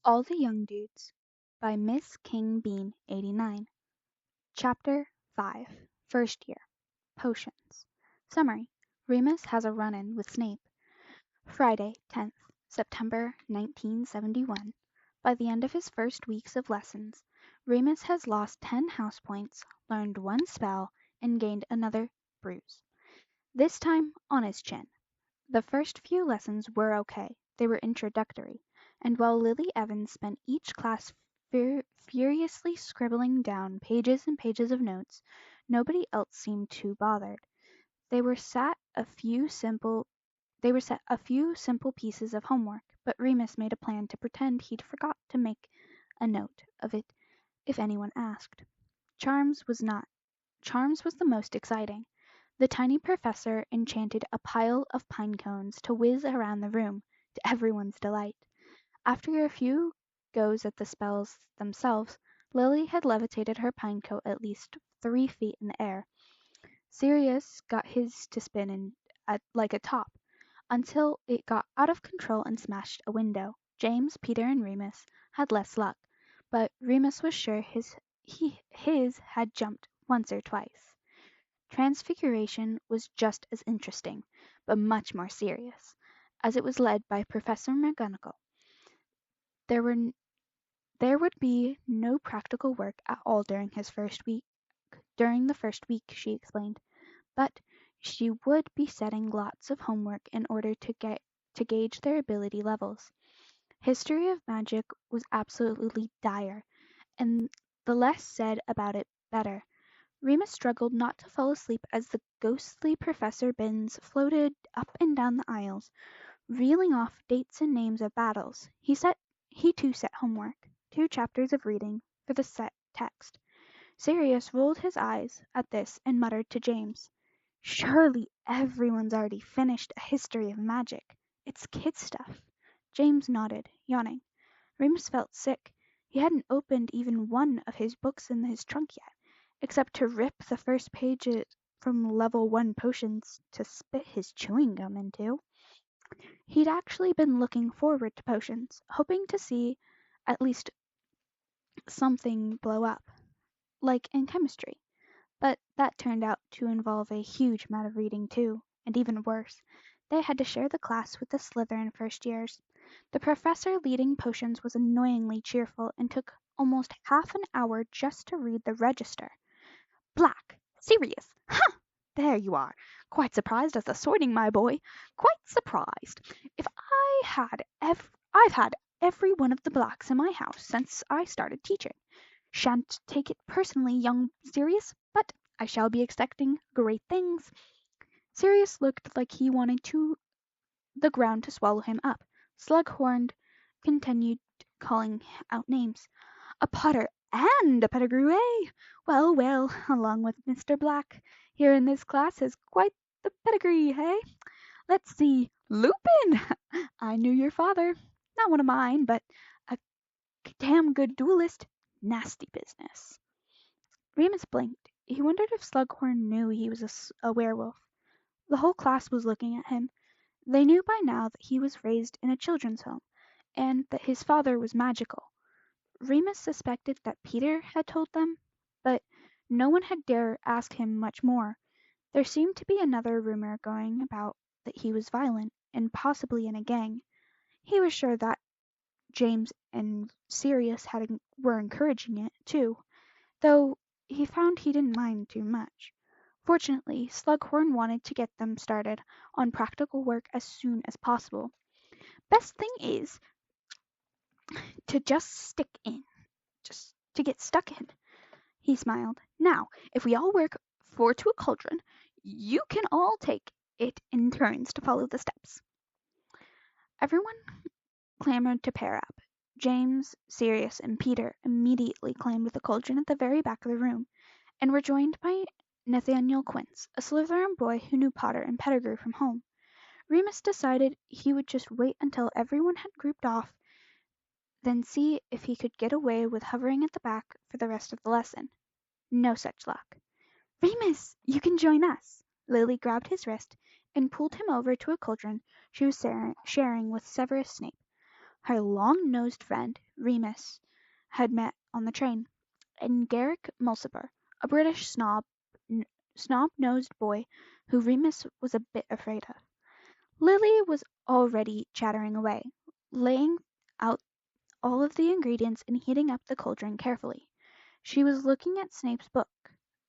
All the Young Dudes by MsKingBean89. Chapter 5. First Year. Potions. Summary. Remus has a run-in with Snape. Friday, 10th September 1971. By the end of his first weeks of lessons, Remus has lost 10 house points, learned 1 spell, and gained another bruise. This time on his chin. The first few lessons were okay. They were introductory, and while Lily Evans spent each class furiously scribbling down pages and pages of notes, nobody else seemed too bothered. They were set a few simple pieces of homework, but Remus made a plan to pretend he'd forgot to make a note of it if anyone asked. Charms was the most exciting. The tiny professor enchanted a pile of pine cones to whiz around the room, to everyone's delight. After a few goes at the spells themselves, Lily had levitated her pine cone at least 3 feet in the air. Sirius got his to spin like a top, until it got out of control and smashed a window. James, Peter, and Remus had less luck, but Remus was sure his had jumped once or twice. Transfiguration was just as interesting, but much more serious, as it was led by Professor McGonagall. There would be no practical work at all during the first week, she explained, but she would be setting lots of homework in order to gauge their ability levels. History of magic was absolutely dire, and the less said about it better. Remus struggled not to fall asleep as the ghostly Professor Binns floated up and down the aisles, reeling off dates and names of battles. He too set homework, 2 chapters of reading for the set text. Sirius rolled his eyes at this and muttered to James, "Surely everyone's already finished a history of magic. It's kid stuff." James nodded, yawning. Remus felt sick. He hadn't opened even one of his books in his trunk yet, except to rip the first pages from level 1 potions to spit his chewing gum into. He'd actually been looking forward to potions, hoping to see at least something blow up, like in chemistry. But that turned out to involve a huge amount of reading too, and even worse, they had to share the class with the Slytherin first years. The professor leading potions was annoyingly cheerful and took almost half an hour just to read the register. Black. Sirius. Ha! There you are. Quite surprised at the sorting, my boy. Quite surprised. I've had every one of the blacks in my house since I started teaching. Shan't take it personally, young Sirius, but I shall be expecting great things. Sirius looked like he wanted the ground to swallow him up. Slughorn continued calling out names. A Potter and a Pettigrew, eh? Well, well, along with Mr. Black, here in this class is quite the pedigree, eh? Let's see. Lupin! I knew your father. Not one of mine, but a damn good duelist. Nasty business. Remus blinked. He wondered if Slughorn knew he was a werewolf. The whole class was looking at him. They knew by now that he was raised in a children's home, and that his father was magical. Remus suspected that Peter had told them, but no one had dared ask him much more. There seemed to be another rumor going about that he was violent, and possibly in a gang. He was sure that James and Sirius were encouraging it, too, though he found he didn't mind too much. Fortunately, Slughorn wanted to get them started on practical work as soon as possible. Best thing is to just to get stuck in. He smiled. Now, if we all work to a cauldron, you can all take it in turns to follow the steps. Everyone clamored to pair up. James, Sirius, and Peter immediately climbed the cauldron at the very back of the room, and were joined by Nathaniel Quince, a Slytherin boy who knew Potter and Pettigrew from home. Remus decided he would just wait until everyone had grouped off, then see if he could get away with hovering at the back for the rest of the lesson. No such luck. "Remus, you can join us." Lily grabbed his wrist and pulled him over to a cauldron she was sharing with Severus Snape. her long-nosed friend, Remus, had met on the train, and Garrick Mulciber, a British snob-nosed boy who Remus was a bit afraid of. Lily was already chattering away, laying out all of the ingredients and heating up the cauldron carefully. She was looking at Snape's book,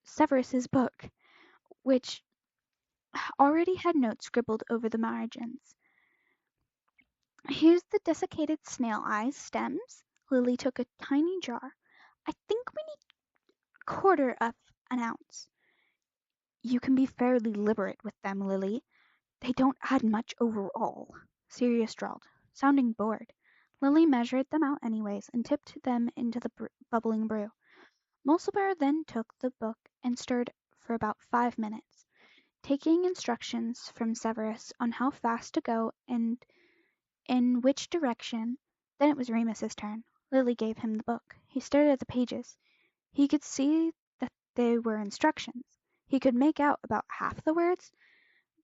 Severus's book, which already had notes scribbled over the margins. Here's the desiccated snail eyes stems. Lily took a tiny jar. I think we need quarter of an ounce. You can be fairly liberate with them, Lily. They don't add much overall, Sirius drawled, sounding bored. Lily measured them out anyways and tipped them into the bubbling brew. Mulciber then took the book and stirred for about 5 minutes, taking instructions from Severus on how fast to go and in which direction. Then it was Remus's turn. Lily gave him the book. He stared at the pages. He could see that they were instructions. He could make out about half the words,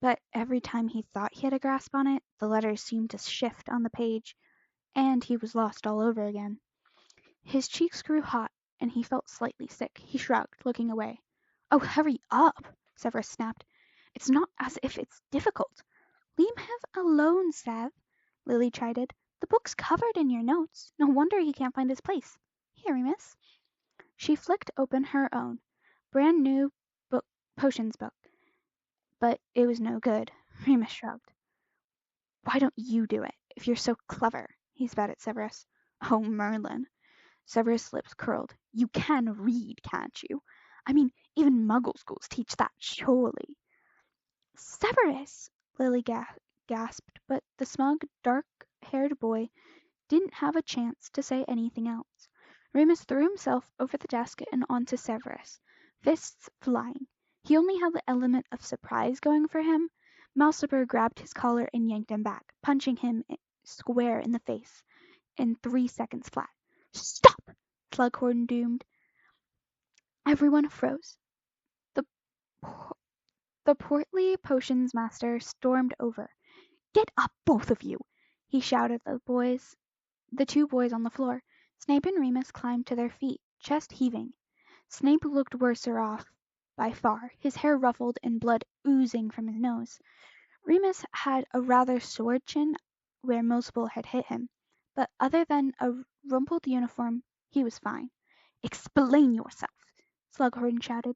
but every time he thought he had a grasp on it, the letters seemed to shift on the page, and he was lost all over again. His cheeks grew hot, and he felt slightly sick. He shrugged, looking away. Oh, hurry up, Severus snapped. It's not as if it's difficult. Leave him alone, Sev, Lily chided. The book's covered in your notes. No wonder he can't find his place. Here, Remus. She flicked open her own, brand new potions book. But it was no good. Remus shrugged. Why don't you do it, if you're so clever? He spat at Severus. Oh, Merlin. Severus' lips curled. You can read, can't you? I mean, even Muggle schools teach that, surely. Severus! Lily gasped, but the smug, dark-haired boy didn't have a chance to say anything else. Remus threw himself over the desk and onto Severus, fists flying. He only had the element of surprise going for him. Mulciber grabbed his collar and yanked him back, punching him square in the face in 3 seconds flat. Stop! Slughorn doomed. Everyone froze. The portly potions master stormed over. Get up, both of you! He shouted at the 2 boys on the floor. Snape and Remus climbed to their feet, chest heaving. Snape looked worser off by far, his hair ruffled and blood oozing from his nose. Remus had a rather sore chin where Mulciber had hit him, but other than a rumpled uniform, he was fine. Explain yourself, Slughorn shouted.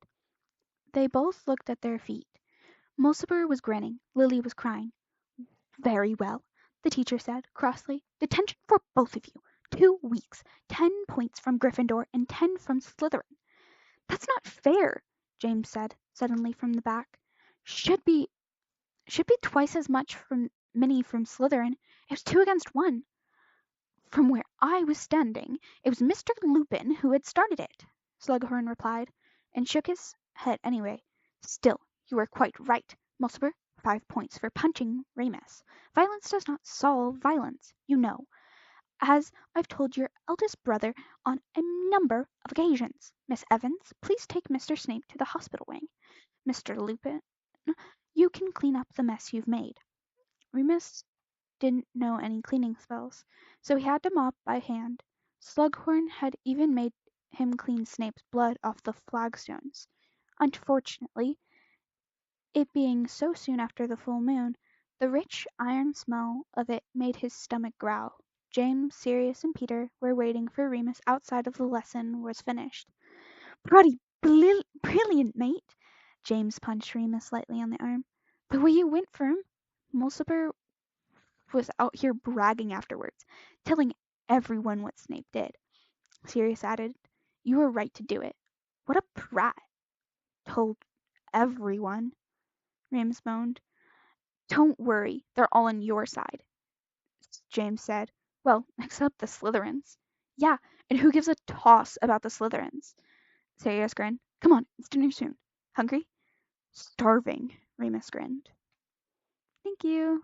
They both looked at their feet. Mulciber was grinning. Lily was crying. Very well, the teacher said, crossly. Detention for both of you. 2 weeks. 10 points from Gryffindor and 10 from Slytherin. That's not fair, James said, suddenly from the back. Should be twice as much from many from Slytherin. It was 2 against 1. From where I was standing, it was Mr. Lupin who had started it, Slughorn replied, and shook his head anyway. Still, you were quite right, Mulciber. 5 points for punching Remus. Violence does not solve violence, you know, as I've told your eldest brother on a number of occasions. Miss Evans, please take Mr. Snape to the hospital wing. Mr. Lupin, you can clean up the mess you've made. Remus didn't know any cleaning spells, so he had to mop by hand. Slughorn had even made him clean Snape's blood off the flagstones. Unfortunately, it being so soon after the full moon, the rich iron smell of it made his stomach growl. James, Sirius, and Peter were waiting for Remus outside of the lesson was finished. Bloody brilliant, mate! James punched Remus lightly on the arm. The way you went for him, Mulciber was out here bragging afterwards, telling everyone what Snape did. Sirius added, You were right to do it. What a prat. Told everyone, Remus moaned. Don't worry, they're all on your side, James said. Well, except the Slytherins. Yeah, and who gives a toss about the Slytherins? Sirius grinned. Come on, it's dinner soon. Hungry? Starving, Remus grinned. Thank you.